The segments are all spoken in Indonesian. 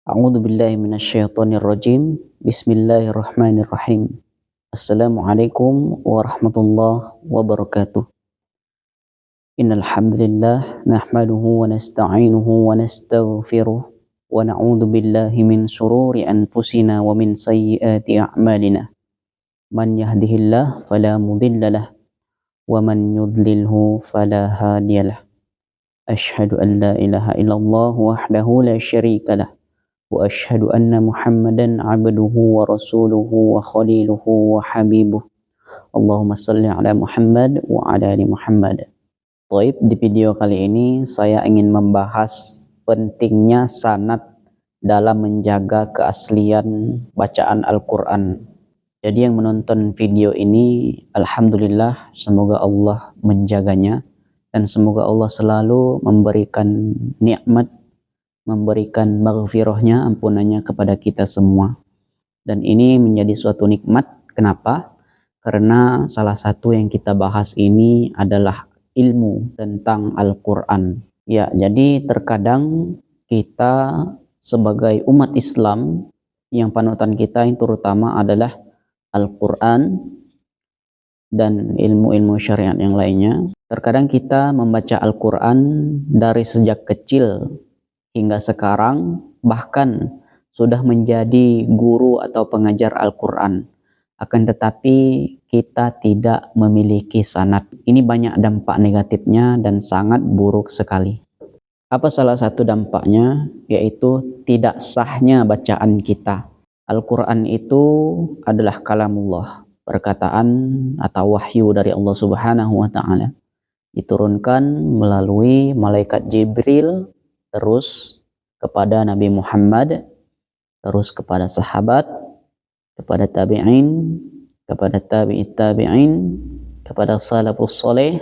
A'udzu billahi minasyaitonir rajim. Bismillahirrahmanirrahim. Assalamualaikum warahmatullahi wabarakatuh. Innal hamdalillah nahmaduhu wa nasta'inuhu wa nastaghfiruh wa na'udzu billahi min shururi anfusina wa min sayyiati a'malina. Man yahdihillahu fala mudhillalah wa man yudlilhu fala hadiyalah. Asyhadu an la ilaha illallah wahdahu la syarikalah. Wa asyhadu anna Muhammadan abduhu wa rasuluhu wa khaliluhu wa habibuh. Allahumma salli ala Muhammad wa ala ali Muhammad. Baik, di video kali ini saya ingin membahas pentingnya sanad dalam menjaga keaslian bacaan Al-Quran. Jadi yang menonton video ini, alhamdulillah, semoga Allah menjaganya dan semoga Allah selalu memberikan nikmat, memberikan maghfirahnya, ampunannya kepada kita semua. Dan ini menjadi suatu nikmat. Kenapa? Karena salah satu yang kita bahas ini adalah ilmu tentang Al-Quran. Ya, jadi terkadang kita sebagai umat Islam yang panutan kita yang terutama adalah Al-Quran dan ilmu-ilmu syariat yang lainnya. Terkadang kita membaca Al-Quran dari sejak kecil hingga sekarang, bahkan sudah menjadi guru atau pengajar Al-Quran. Akan tetapi kita tidak memiliki sanad. Ini banyak dampak negatifnya dan sangat buruk sekali. Apa salah satu dampaknya? Yaitu tidak sahnya bacaan kita. Al-Quran itu adalah kalamullah, perkataan atau wahyu dari Allah Subhanahu wa Ta'ala. Diturunkan melalui malaikat Jibril, terus kepada Nabi Muhammad, terus kepada sahabat, kepada tabi'in, kepada tabi'it tabi'in, kepada salafus soleh,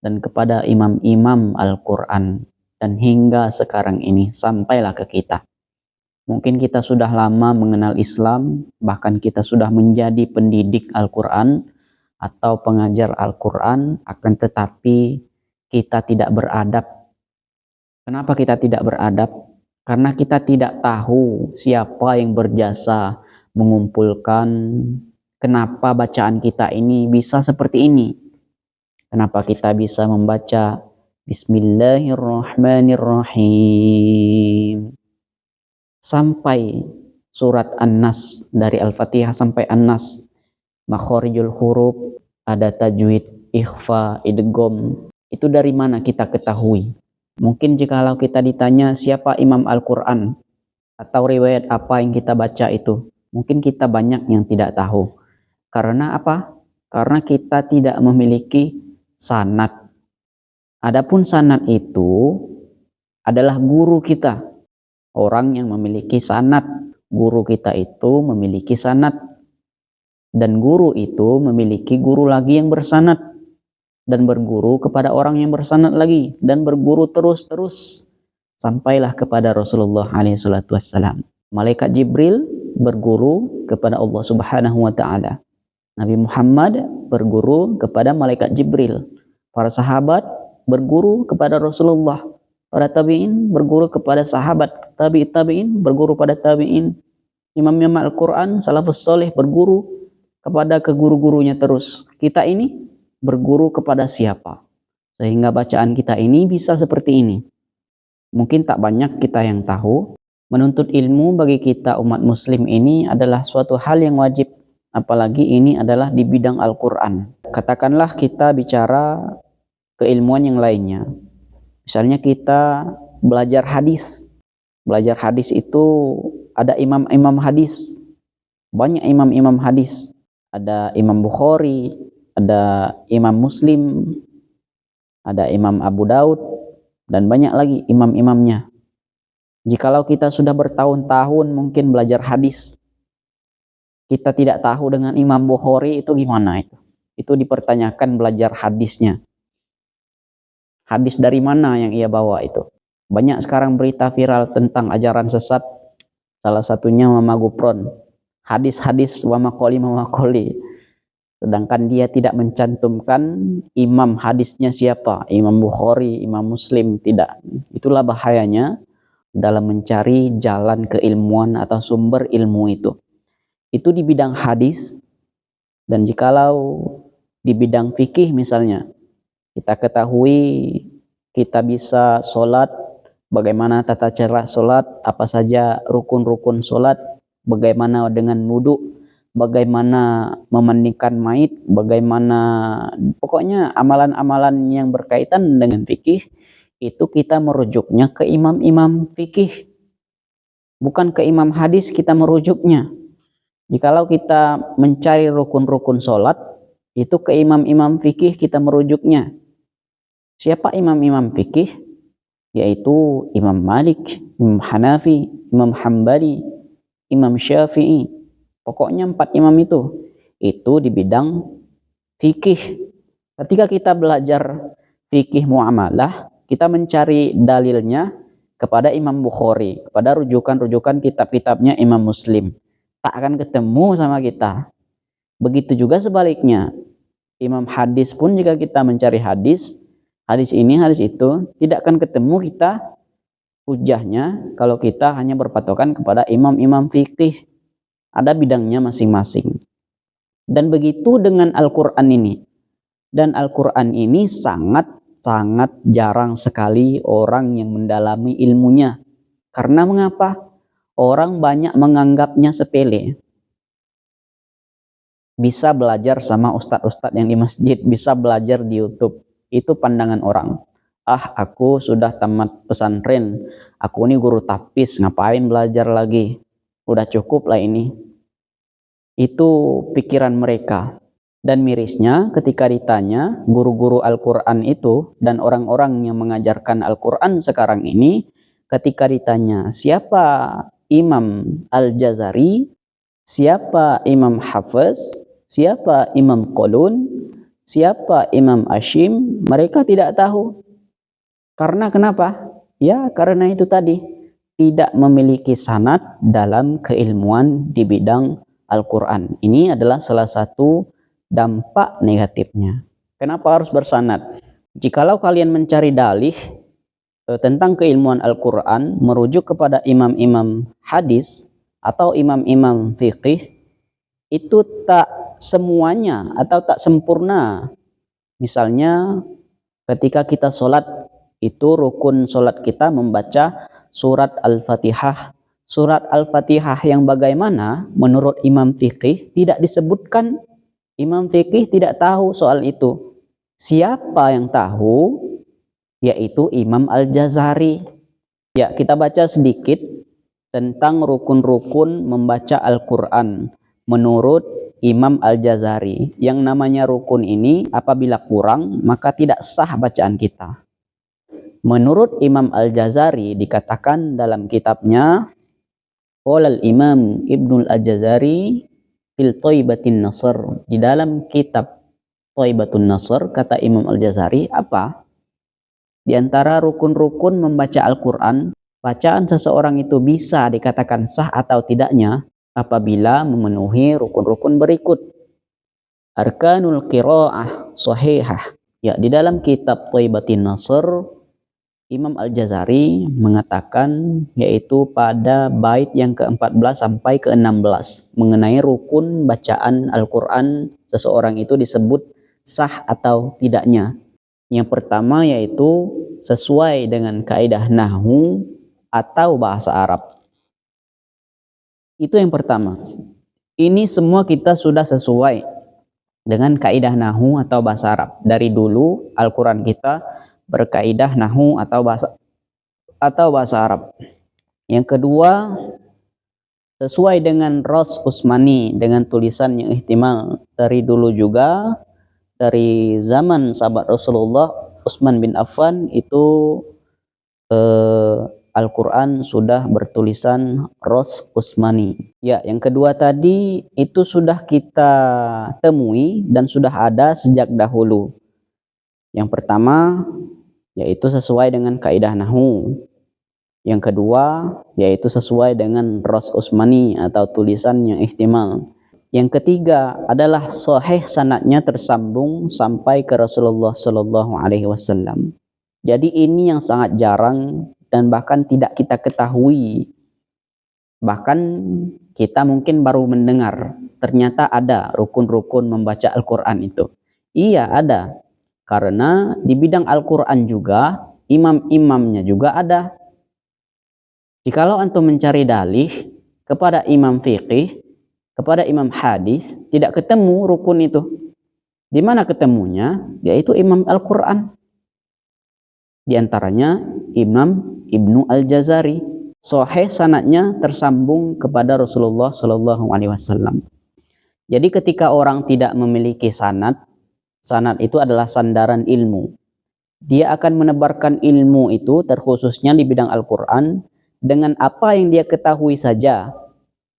dan kepada imam-imam Al-Quran. Dan hingga sekarang ini, sampailah ke kita. Mungkin kita sudah lama mengenal Islam, bahkan kita sudah menjadi pendidik Al-Quran atau pengajar Al-Quran, akan tetapi kita tidak beradab. Kenapa kita tidak beradab? Karena kita tidak tahu siapa yang berjasa mengumpulkan, kenapa bacaan kita ini bisa seperti ini. Kenapa kita bisa membaca Bismillahirrahmanirrahim sampai surat An-Nas, dari Al-Fatihah sampai An-Nas. Makhorijul huruf, ada tajwid, ikhfa, idgham. Itu dari mana kita ketahui? Mungkin jikalau kita ditanya siapa Imam Al-Quran atau riwayat apa yang kita baca itu, mungkin kita banyak yang tidak tahu. Karena apa? Karena kita tidak memiliki sanad. Adapun sanad itu adalah guru kita. Orang yang memiliki sanad. Guru kita itu memiliki sanad. Dan guru itu memiliki guru lagi yang bersanad. Dan berguru kepada orang yang bersanad lagi, dan berguru terus-terus sampailah kepada Rasulullah SAW. Malaikat Jibril berguru kepada Allah Subhanahu wa Ta'ala. Nabi Muhammad berguru kepada malaikat Jibril. Para sahabat berguru kepada Rasulullah. Para tabi'in berguru kepada sahabat. Tabi'in berguru pada tabi'in. Imam-imam Al-Quran, salafus soleh berguru kepada guru-gurunya terus. Kita ini berguru kepada siapa? Sehingga bacaan kita ini bisa seperti ini. Mungkin tak banyak kita yang tahu. Menuntut ilmu bagi kita umat muslim ini adalah suatu hal yang wajib. Apalagi ini adalah di bidang Al-Quran. Katakanlah kita bicara keilmuan yang lainnya. Misalnya kita belajar hadis. Belajar hadis itu ada imam-imam hadis. Banyak imam-imam hadis. Ada Imam Bukhari, ada Imam Muslim, ada Imam Abu Daud, dan banyak lagi imam-imamnya. Jikalau kita sudah bertahun-tahun mungkin belajar hadis, kita tidak tahu dengan Imam Bukhari itu gimana itu. Itu dipertanyakan belajar hadisnya. Hadis dari mana yang ia bawa itu. Banyak sekarang berita viral tentang ajaran sesat. Salah satunya Mama Gupron. Hadis-hadis wa makoli. Sedangkan dia tidak mencantumkan imam hadisnya siapa. Imam Bukhari, Imam Muslim, tidak. Itulah bahayanya dalam mencari jalan keilmuan atau sumber ilmu itu. Itu di bidang hadis, dan jikalau di bidang fikih misalnya, kita ketahui kita bisa sholat, bagaimana tata cara sholat, apa saja rukun-rukun sholat, bagaimana dengan wudhu, bagaimana memandikan mayit, bagaimana pokoknya amalan-amalan yang berkaitan dengan fikih, itu kita merujuknya ke imam-imam fikih, bukan ke imam hadis kita merujuknya. Jikalau kita mencari rukun-rukun sholat, itu ke imam-imam fikih kita merujuknya. Siapa imam-imam fikih? Yaitu Imam Malik, Imam Hanafi, Imam Hambali, Imam Syafi'i. Pokoknya 4 imam itu di bidang fikih. Ketika kita belajar fikih muamalah, kita mencari dalilnya kepada Imam Bukhari, kepada rujukan-rujukan kitab-kitabnya Imam Muslim. Tak akan ketemu sama kita. Begitu juga sebaliknya. Imam hadis pun jika kita mencari hadis ini, hadis itu, tidak akan ketemu kita hujahnya kalau kita hanya berpatokan kepada imam-imam fikih. Ada bidangnya masing-masing. Dan begitu dengan Al-Quran ini. Dan Al-Quran ini sangat jarang sekali orang yang mendalami ilmunya. Karena mengapa? Orang banyak menganggapnya sepele. Bisa belajar sama ustadz-ustadz yang di masjid, bisa belajar di YouTube. Itu pandangan orang. Aku sudah tamat pesantren, aku ini guru tapis, ngapain belajar lagi? Udah cukup lah ini. Itu pikiran mereka. Dan mirisnya ketika ditanya guru-guru Al-Quran itu dan orang-orang yang mengajarkan Al-Quran sekarang ini, ketika ditanya siapa Imam Al-Jazari, siapa Imam Hafiz, siapa Imam Qulun, siapa Imam Ashim, mereka tidak tahu. Karena kenapa? Ya karena itu tadi, tidak memiliki sanad dalam keilmuan di bidang Al-Quran. Ini adalah salah satu dampak negatifnya. Kenapa harus bersanad? Jikalau kalian mencari dalih tentang keilmuan Al-Quran, merujuk kepada imam-imam hadis atau imam-imam fikih, itu tak semuanya atau tak sempurna. Misalnya ketika kita sholat, itu rukun sholat kita membaca surat Al-Fatihah. Surat Al-Fatihah yang bagaimana menurut imam fikih tidak disebutkan. Imam fikih tidak tahu soal itu. Siapa yang tahu? Yaitu Imam Al-Jazari. Ya, kita baca sedikit tentang rukun-rukun membaca Al-Quran menurut Imam Al-Jazari. Yang namanya rukun ini apabila kurang maka tidak sah bacaan kita. Menurut Imam Al-Jazari dikatakan dalam kitabnya, qala al-Imam Ibnul Al-Jazari fil Thaibatin Nasr, di dalam kitab Thaibatun Nasr kata Imam Al-Jazari apa? Di antara rukun-rukun membaca Al-Quran, bacaan seseorang itu bisa dikatakan sah atau tidaknya apabila memenuhi rukun-rukun berikut. Arkanul qiraah sahihah. Ya, di dalam kitab Thaibatin Nasr Imam Al-Jazari mengatakan, yaitu pada bait yang ke-14 sampai ke-16 mengenai rukun bacaan Al-Quran seseorang itu disebut sah atau tidaknya. Yang pertama yaitu sesuai dengan kaidah nahwu atau bahasa Arab. Itu yang pertama. Ini semua kita sudah sesuai dengan kaidah nahwu atau bahasa Arab. Dari dulu Al-Quran kita berkaidah nahwu atau bahasa Arab. Yang kedua, sesuai dengan Ros Usmani, dengan tulisan yang ihtimal. Dari dulu juga, dari zaman sahabat Rasulullah Utsman bin Affan itu Al-Quran sudah bertulisan Ros Usmani. Ya, yang kedua tadi itu sudah kita temui dan sudah ada sejak dahulu. Yang pertama yaitu sesuai dengan kaidah nahwu. Yang kedua yaitu sesuai dengan Ros Usmani atau tulisan yang ihtimal. Yang ketiga adalah sahih sanadnya tersambung sampai ke Rasulullah Shallallahu Alaihi Wasallam. Jadi ini yang sangat jarang dan bahkan tidak kita ketahui. Bahkan kita mungkin baru mendengar, ternyata ada rukun-rukun membaca Al-Quran itu. Iya ada, karena di bidang Al-Quran juga, imam-imamnya juga ada. Jikalau antum mencari dalih kepada imam fiqih, kepada imam hadis, tidak ketemu rukun itu. Di mana ketemunya? Yaitu imam Al-Quran. Di antaranya Imam Ibnu Al-Jazari. Sahih sanadnya tersambung kepada Rasulullah Shallallahu Alaihi Wasallam. Jadi ketika orang tidak memiliki sanad, sanad itu adalah sandaran ilmu. Dia akan menebarkan ilmu itu terkhususnya di bidang Al-Quran dengan apa yang dia ketahui saja,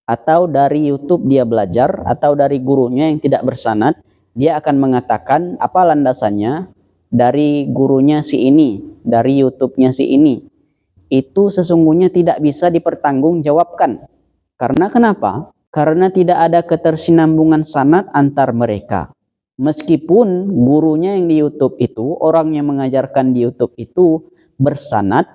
atau dari YouTube dia belajar, atau dari gurunya yang tidak bersanad, dia akan mengatakan apa landasannya dari gurunya si ini, dari YouTube-nya si ini. Itu sesungguhnya tidak bisa dipertanggungjawabkan. Karena kenapa? Karena tidak ada ketersinambungan sanad antar mereka. Meskipun gurunya yang di YouTube itu, orang yang mengajarkan di YouTube itu bersanad,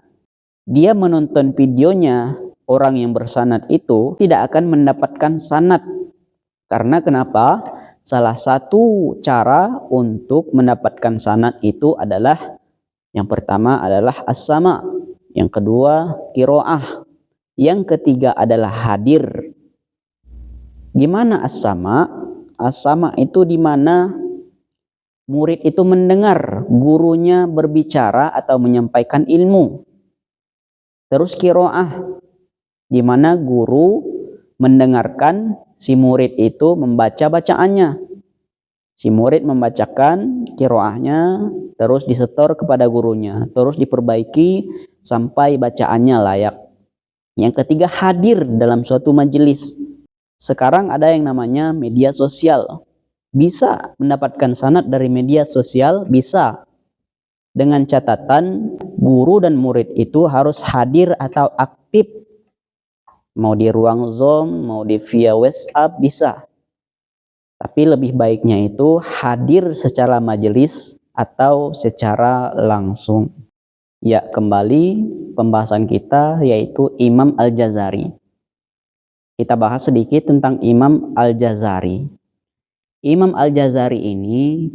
dia menonton videonya, orang yang bersanad itu tidak akan mendapatkan sanad. Karena kenapa? Salah satu cara untuk mendapatkan sanad itu adalah, yang pertama adalah as-sama', yang kedua qiraah, yang ketiga adalah hadir. Gimana as-sama'? As-sama' itu di mana murid itu mendengar gurunya berbicara atau menyampaikan ilmu. Terus qiraah, di mana guru mendengarkan si murid itu membaca bacaannya. Si murid membacakan qiraahnya, terus disetor kepada gurunya, terus diperbaiki sampai bacaannya layak. Yang ketiga hadir dalam suatu majelis. Sekarang ada yang namanya media sosial. Bisa mendapatkan sanad dari media sosial, bisa. Dengan catatan guru dan murid itu harus hadir atau aktif. Mau di ruang Zoom, mau di via WhatsApp, bisa. Tapi lebih baiknya itu hadir secara majelis atau secara langsung. Ya, kembali pembahasan kita yaitu Imam Al-Jazari. Kita bahas sedikit tentang Imam Al-Jazari. Imam Al-Jazari ini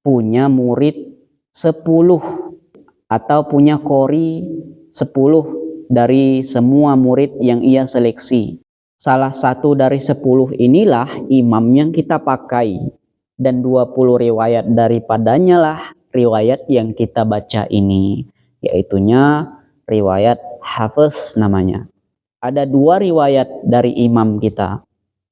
punya murid 10 atau punya qori 10 dari semua murid yang ia seleksi. Salah satu dari 10 inilah imam yang kita pakai, dan 20 riwayat daripadanya lah riwayat yang kita baca ini, yaitunya riwayat Hafiz namanya. Ada 2 riwayat dari imam kita,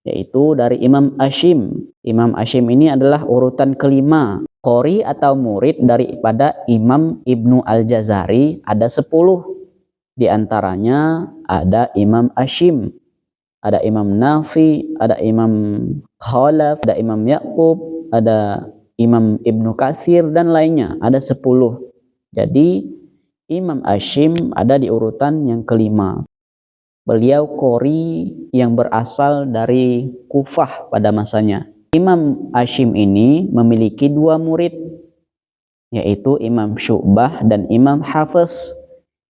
yaitu dari Imam Ashim. Imam Ashim ini adalah urutan kelima. Qori atau murid daripada Imam Ibnu Al-Jazari ada 10. Di antaranya ada Imam Ashim, ada Imam Nafi, ada Imam Khalaf, ada Imam Yaqub, ada Imam Ibnu Katsir, dan lainnya. Ada 10. Jadi Imam Ashim ada di urutan yang kelima. Beliau qori yang berasal dari Kufah pada masanya. Imam Ashim ini memiliki 2 murid, yaitu Imam Syu'bah dan Imam Hafiz.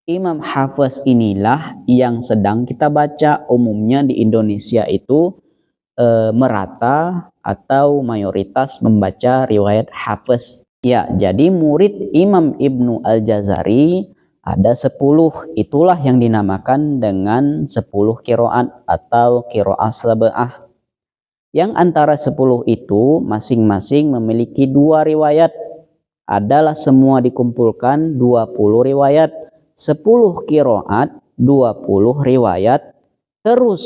Imam Hafiz inilah yang sedang kita baca. Umumnya di Indonesia itu merata atau mayoritas membaca riwayat Hafiz. Ya, jadi murid Imam Ibnu Al-Jazari ada 10. Itulah yang dinamakan dengan 10 qiraat atau qiraah sab'ah. Yang antara 10 itu masing-masing memiliki 2 riwayat. Adalah semua dikumpulkan 20 riwayat. 10 qiraat, 20 riwayat. Terus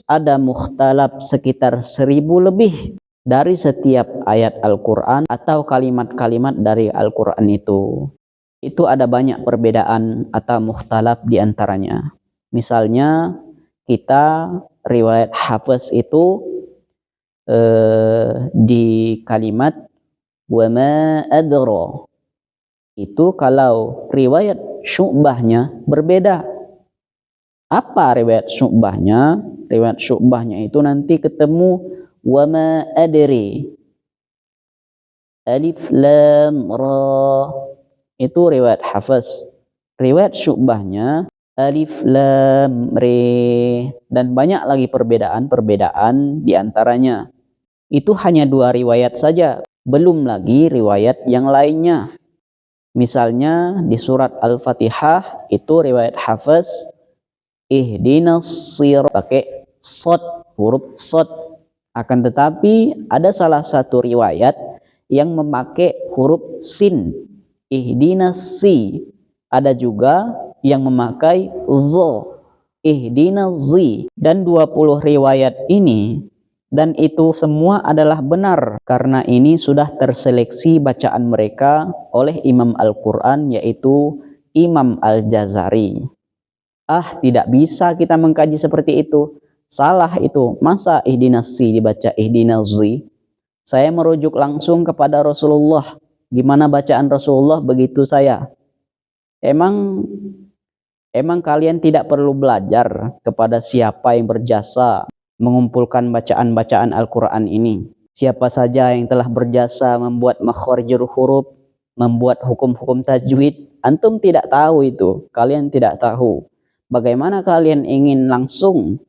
ada mukhtalaf sekitar 1000 lebih dari setiap ayat Al-Quran atau kalimat-kalimat dari Al-Quran itu. Itu ada banyak perbedaan atau mukhtalaf di antaranya. Misalnya kita riwayat Hafiz itu di kalimat wa ma adra. Itu kalau riwayat Syu'bahnya berbeda. Apa riwayat Syu'bahnya? Riwayat Syu'bahnya itu nanti ketemu wa ma adri. Alif lam ra. Itu riwayat Hafiz. Riwayat Syu'bahnya alif lam re, dan banyak lagi perbedaan-perbedaan di antaranya. Itu hanya 2 riwayat saja, belum lagi riwayat yang lainnya. Misalnya di surat Al-Fatihah itu riwayat Hafiz, ihdinas sirat, pakai sod, huruf sod. Akan tetapi ada salah satu riwayat yang memakai huruf sin, ihdinas si. Ada juga yang memakai zo, ihdinas zi. Dan 20 riwayat ini, dan itu semua adalah benar karena ini sudah terseleksi bacaan mereka oleh Imam Al-Quran, yaitu Imam Al-Jazari. Tidak bisa kita mengkaji seperti itu, salah itu. Masa ihdinas si dibaca ihdinas zi? Saya merujuk langsung kepada Rasulullah. Gimana bacaan Rasulullah, begitu saya. Emang kalian tidak perlu belajar kepada siapa yang berjasa mengumpulkan bacaan-bacaan Al-Quran ini? Siapa saja yang telah berjasa membuat makharijul huruf, membuat hukum-hukum tajwid, antum tidak tahu itu. Kalian tidak tahu. Bagaimana kalian ingin langsung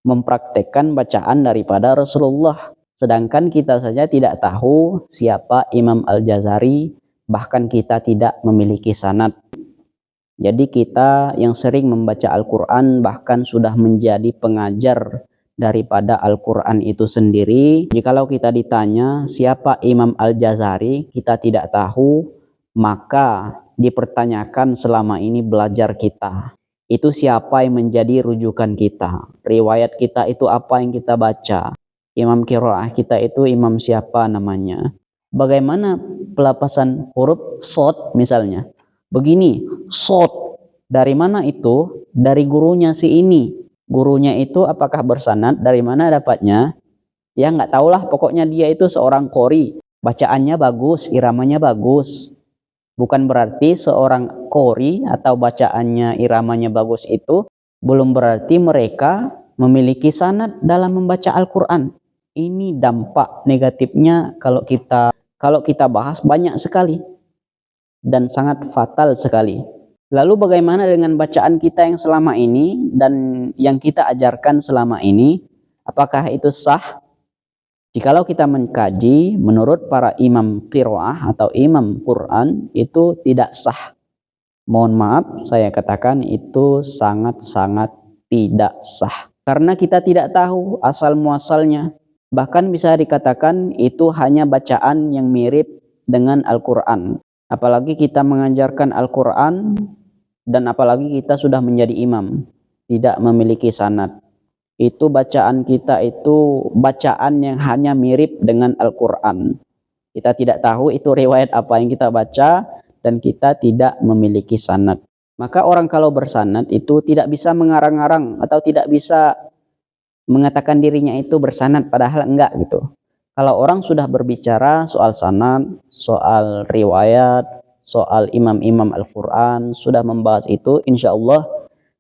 mempraktekkan bacaan daripada Rasulullah? Sedangkan kita saja tidak tahu siapa Imam Al-Jazari, bahkan kita tidak memiliki sanad. Jadi kita yang sering membaca Al-Quran bahkan sudah menjadi pengajar daripada Al-Quran itu sendiri. Jikalau kita ditanya siapa Imam Al-Jazari, kita tidak tahu, maka dipertanyakan selama ini belajar kita. Itu siapa yang menjadi rujukan kita. Riwayat kita itu apa yang kita baca. Imam qiraah kita itu imam siapa namanya. Bagaimana pelapasan huruf sod misalnya. Begini, sod. Dari mana itu? Dari gurunya si ini. Gurunya itu apakah bersanad? Dari mana dapatnya? Ya nggak tahulah, pokoknya dia itu seorang qori. Bacaannya bagus, iramanya bagus. Bukan berarti seorang qori atau bacaannya, iramanya bagus itu belum berarti mereka memiliki sanad dalam membaca Al-Quran. Ini dampak negatifnya kalau kita bahas banyak sekali dan sangat fatal sekali. Lalu bagaimana dengan bacaan kita yang selama ini dan yang kita ajarkan selama ini? Apakah itu sah? Jikalau kita mengkaji menurut para imam qiraah atau imam Quran, itu tidak sah. Mohon maaf saya katakan itu sangat-sangat tidak sah. Karena kita tidak tahu asal muasalnya. Bahkan bisa dikatakan itu hanya bacaan yang mirip dengan Al-Quran. Apalagi kita mengajarkan Al-Quran dan apalagi kita sudah menjadi imam, tidak memiliki sanad. Itu bacaan kita itu bacaan yang hanya mirip dengan Al-Quran. Kita tidak tahu itu riwayat apa yang kita baca dan kita tidak memiliki sanad. Maka orang kalau bersanad itu tidak bisa mengarang-arang atau tidak bisa mengatakan dirinya itu bersanad, padahal enggak gitu. Kalau orang sudah berbicara soal sanad, soal riwayat, soal imam-imam Al-Quran, sudah membahas itu, insya Allah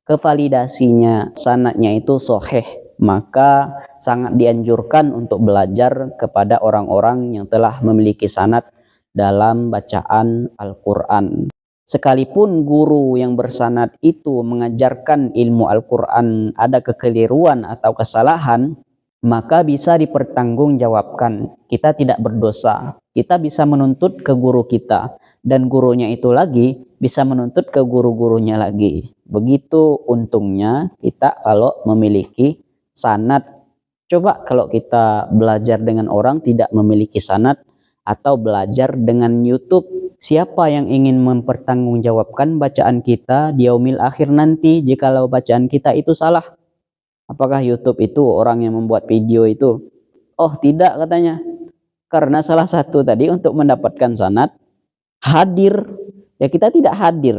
kevalidasinya sanadnya itu sahih, maka sangat dianjurkan untuk belajar kepada orang-orang yang telah memiliki sanad dalam bacaan Al-Quran. Sekalipun guru yang bersanad itu mengajarkan ilmu Al-Quran ada kekeliruan atau kesalahan, maka bisa dipertanggungjawabkan. Kita tidak berdosa. Kita bisa menuntut ke guru kita, dan gurunya itu lagi bisa menuntut ke guru-gurunya lagi. Begitu untungnya kita kalau memiliki sanad. Coba kalau kita belajar dengan orang tidak memiliki sanad atau belajar dengan YouTube, siapa yang ingin mempertanggungjawabkan bacaan kita di yaumil akhir nanti jikalau bacaan kita itu salah? Apakah YouTube itu orang yang membuat video itu? Oh tidak, katanya. Karena salah satu tadi untuk mendapatkan sanad hadir. Ya kita tidak hadir.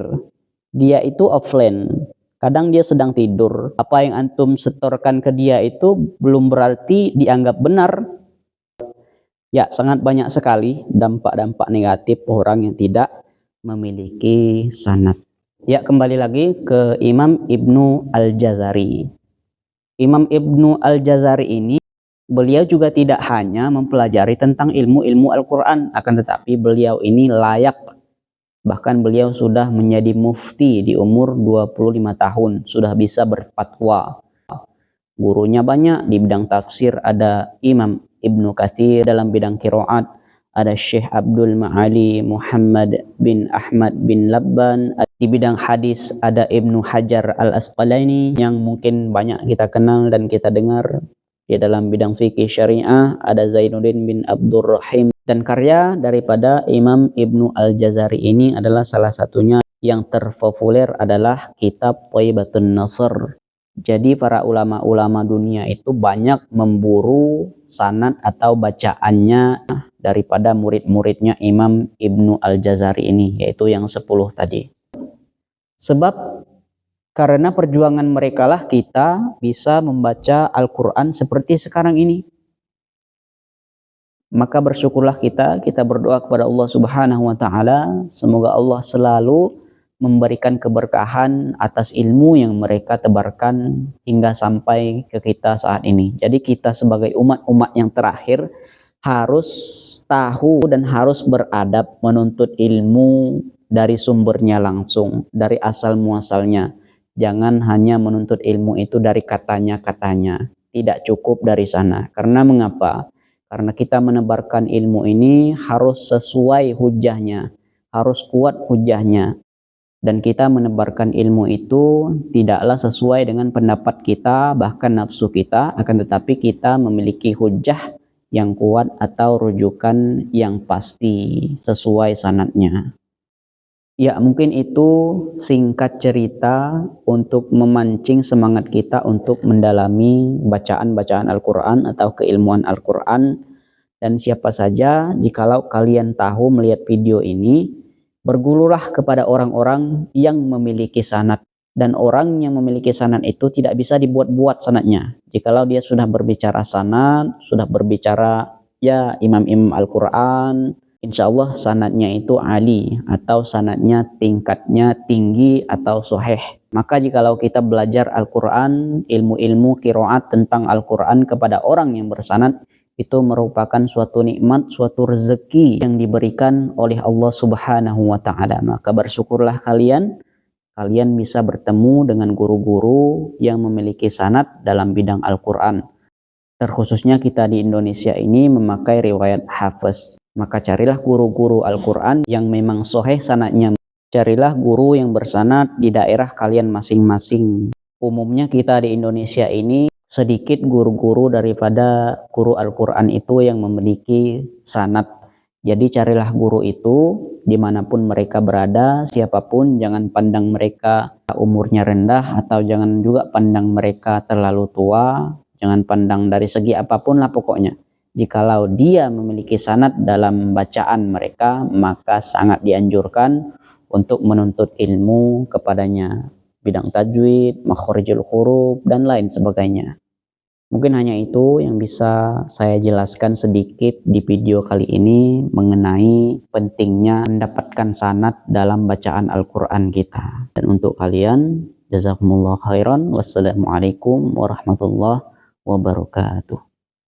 Dia itu offline. Kadang dia sedang tidur. Apa yang antum setorkan ke dia itu belum berarti dianggap benar. Ya, sangat banyak sekali dampak-dampak negatif orang yang tidak memiliki sanad. Ya, kembali lagi ke Imam Ibnu Al-Jazari. Imam Ibnu Al-Jazari ini, beliau juga tidak hanya mempelajari tentang ilmu-ilmu Al-Quran, akan tetapi beliau ini layak Bahkan beliau sudah menjadi mufti di umur 25 tahun, sudah bisa berfatwa. Gurunya banyak di bidang tafsir, ada Imam Ibnu Katsir, dalam bidang qiraat ada Syekh Abdul Ma'ali Muhammad bin Ahmad bin Labban, di bidang hadis ada Ibnu Hajar Al-Asqalani yang mungkin banyak kita kenal dan kita dengar. Di dalam bidang fikih syariah ada Zainuddin bin Abdurrahim, dan karya daripada Imam Ibnu Al-Jazari ini adalah salah satunya yang terpopuler adalah kitab Thayyibatun Nasr. Jadi para ulama-ulama dunia itu banyak memburu sanad atau bacaannya daripada murid-muridnya Imam Ibnu Al-Jazari ini, yaitu yang 10 tadi. Sebab karena perjuangan mereka lah kita bisa membaca Al-Quran seperti sekarang ini. Maka bersyukurlah kita berdoa kepada Allah Subhanahu wa Ta'ala, semoga Allah selalu memberikan keberkahan atas ilmu yang mereka tebarkan hingga sampai ke kita saat ini. Jadi kita sebagai umat-umat yang terakhir harus tahu dan harus beradab menuntut ilmu dari sumbernya langsung, dari asal muasalnya. Jangan hanya menuntut ilmu itu dari katanya-katanya, tidak cukup dari sana. Karena mengapa? Karena kita menebarkan ilmu ini harus sesuai hujahnya, harus kuat hujahnya. Dan kita menebarkan ilmu itu tidaklah sesuai dengan pendapat kita, bahkan nafsu kita, akan tetapi kita memiliki hujah yang kuat atau rujukan yang pasti sesuai sanadnya. Ya, mungkin itu singkat cerita untuk memancing semangat kita untuk mendalami bacaan-bacaan Al-Quran atau keilmuan Al-Quran. Dan siapa saja, jikalau kalian tahu melihat video ini, bergululah kepada orang-orang yang memiliki sanad. Dan orang yang memiliki sanad itu tidak bisa dibuat-buat sanadnya. Jikalau dia sudah berbicara sanad, sudah berbicara ya imam-imam Al-Quran, insya Allah sanadnya itu ali atau sanadnya tingkatnya tinggi atau sahih. Maka jikalau kita belajar Al-Quran, ilmu-ilmu qiraat tentang Al-Quran kepada orang yang bersanad, itu merupakan suatu nikmat, suatu rezeki yang diberikan oleh Allah Subhanahu wa Ta'ala. Maka bersyukurlah kalian bisa bertemu dengan guru-guru yang memiliki sanad dalam bidang Al-Quran. Terkhususnya kita di Indonesia ini memakai riwayat Hafiz. Maka carilah guru-guru Al-Quran yang memang sahih sanadnya. Carilah guru yang bersanad di daerah kalian masing-masing. Umumnya kita di Indonesia ini sedikit guru-guru daripada guru Al-Quran itu yang memiliki sanad. Jadi carilah guru itu dimanapun mereka berada, siapapun, jangan pandang mereka umurnya rendah atau jangan juga pandang mereka terlalu tua, jangan pandang dari segi apapun lah pokoknya. Jikalau dia memiliki sanad dalam bacaan mereka, maka sangat dianjurkan untuk menuntut ilmu kepadanya. Bidang tajwid, makhorijul huruf, dan lain sebagainya. Mungkin hanya itu yang bisa saya jelaskan sedikit di video kali ini mengenai pentingnya mendapatkan sanad dalam bacaan Al-Quran kita. Dan untuk kalian, jazakumullah khairan. Wassalamualaikum warahmatullahi wabarakatuh.